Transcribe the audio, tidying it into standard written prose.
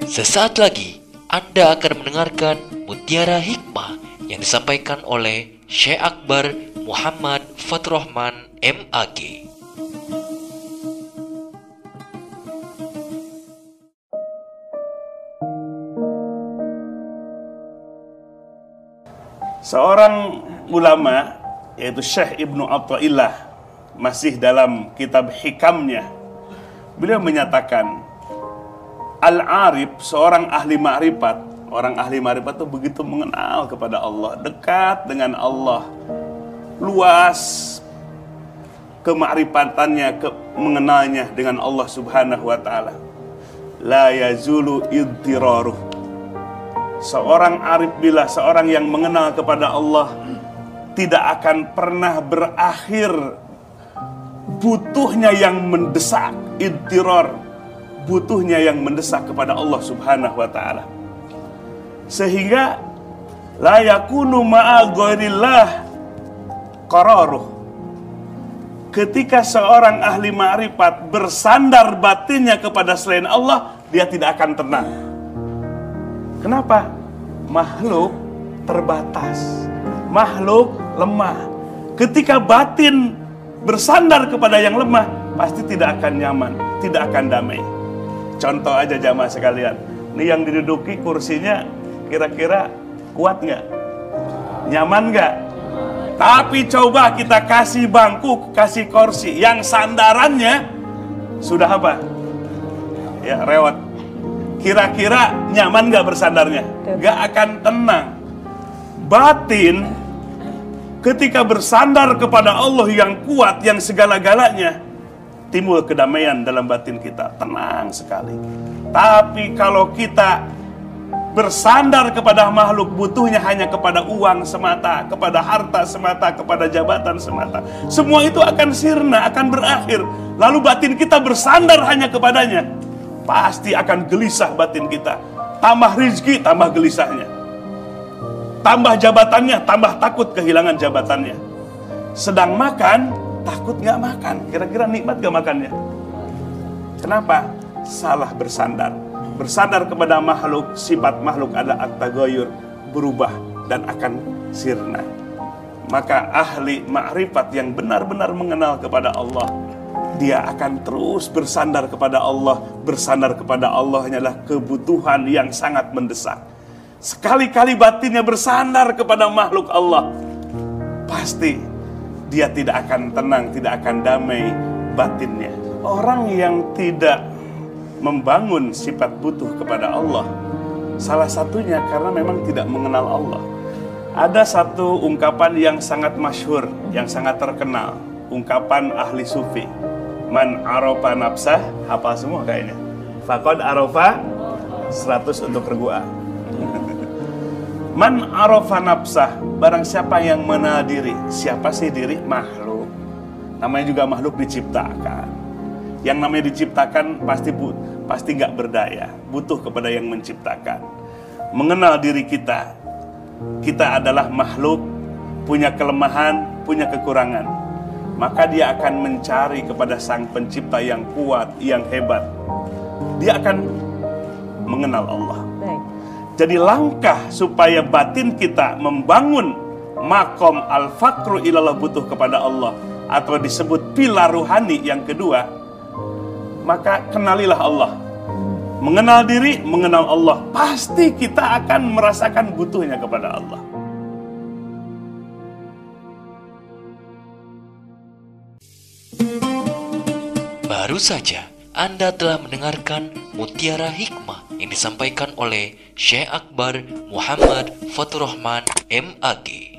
Sesaat lagi Anda akan mendengarkan Mutiara Hikmah yang disampaikan oleh Syekh Akbar Muhammad Fathurrahman MAG. Seorang ulama, yaitu Syekh Ibnu Athaillah, masih dalam kitab hikamnya, beliau menyatakan, Al-Arif, seorang ahli ma'rifat. Orang ahli ma'rifat itu begitu mengenal kepada Allah, dekat dengan Allah, luas kema'rifatannya, mengenalnya dengan Allah subhanahu wa ta'ala. La yazulu idtiraruh. Seorang arif, bila seorang yang mengenal kepada Allah, tidak akan pernah berakhir butuhnya yang mendesak, idtirar, butuhnya yang mendesak kepada Allah subhanahu wa ta'ala. Sehingga la yakunu ma'a ghairillah qararuh. Ketika seorang ahli ma'rifat bersandar batinnya kepada selain Allah, dia tidak akan tenang. Kenapa? Makhluk terbatas, makhluk lemah. Ketika batin bersandar kepada yang lemah, pasti tidak akan nyaman, tidak akan damai. Contoh aja jamaah sekalian, ini yang diduduki kursinya kira-kira kuat nggak? Nyaman nggak? Tapi coba kita kasih bangku, kasih kursi yang sandarannya sudah apa? Ya, rewat. Kira-kira nyaman nggak bersandarnya? Nggak akan tenang. Batin ketika bersandar kepada Allah yang kuat, yang segala-galanya, timbul kedamaian dalam batin kita, tenang sekali. Tapi kalau kita bersandar kepada makhluk, butuhnya hanya kepada uang semata, kepada harta semata, kepada jabatan semata, semua itu akan sirna, akan berakhir. Lalu batin kita bersandar hanya kepadanya, pasti akan gelisah batin kita. Tambah rizki, tambah gelisahnya. Tambah jabatannya, tambah takut kehilangan jabatannya. Sedang makan, takut gak makan. Kira-kira nikmat gak makannya? Kenapa? Salah bersandar. Bersandar kepada makhluk, sifat makhluk adalah at-taghayyur, berubah dan akan sirna. Maka ahli ma'rifat yang benar-benar mengenal kepada Allah, dia akan terus bersandar kepada Allah. Bersandar kepada Allah adalah kebutuhan yang sangat mendesak. Sekali-kali batinnya bersandar kepada makhluk Allah, pasti dia tidak akan tenang, tidak akan damai batinnya. Orang yang tidak membangun sifat butuh kepada Allah, salah satunya karena memang tidak mengenal Allah. Ada satu ungkapan yang sangat masyhur, yang sangat terkenal, ungkapan ahli sufi. Man arofa nafsah, hafal semua kayaknya. Faqad arofa 100 untuk regua. Man arofa nafsah, barang siapa yang mengenal diri. Siapa sih diri? Makhluk. Namanya juga makhluk diciptakan. Yang namanya diciptakan pasti nggak berdaya, butuh kepada yang menciptakan. Mengenal diri kita, kita adalah makhluk, punya kelemahan, punya kekurangan. Maka dia akan mencari kepada sang pencipta yang kuat, yang hebat. Dia akan mengenal Allah. Baik. Jadi langkah supaya batin kita membangun makom al-faqru ilallah, butuh kepada Allah, atau disebut pilar ruhani yang kedua, maka kenalilah Allah. Mengenal diri, mengenal Allah, pasti kita akan merasakan butuhnya kepada Allah. Baru saja Anda telah mendengarkan Mutiara Hikmah yang disampaikan oleh Syekh Akbar Muhammad Fathurrahman MAG.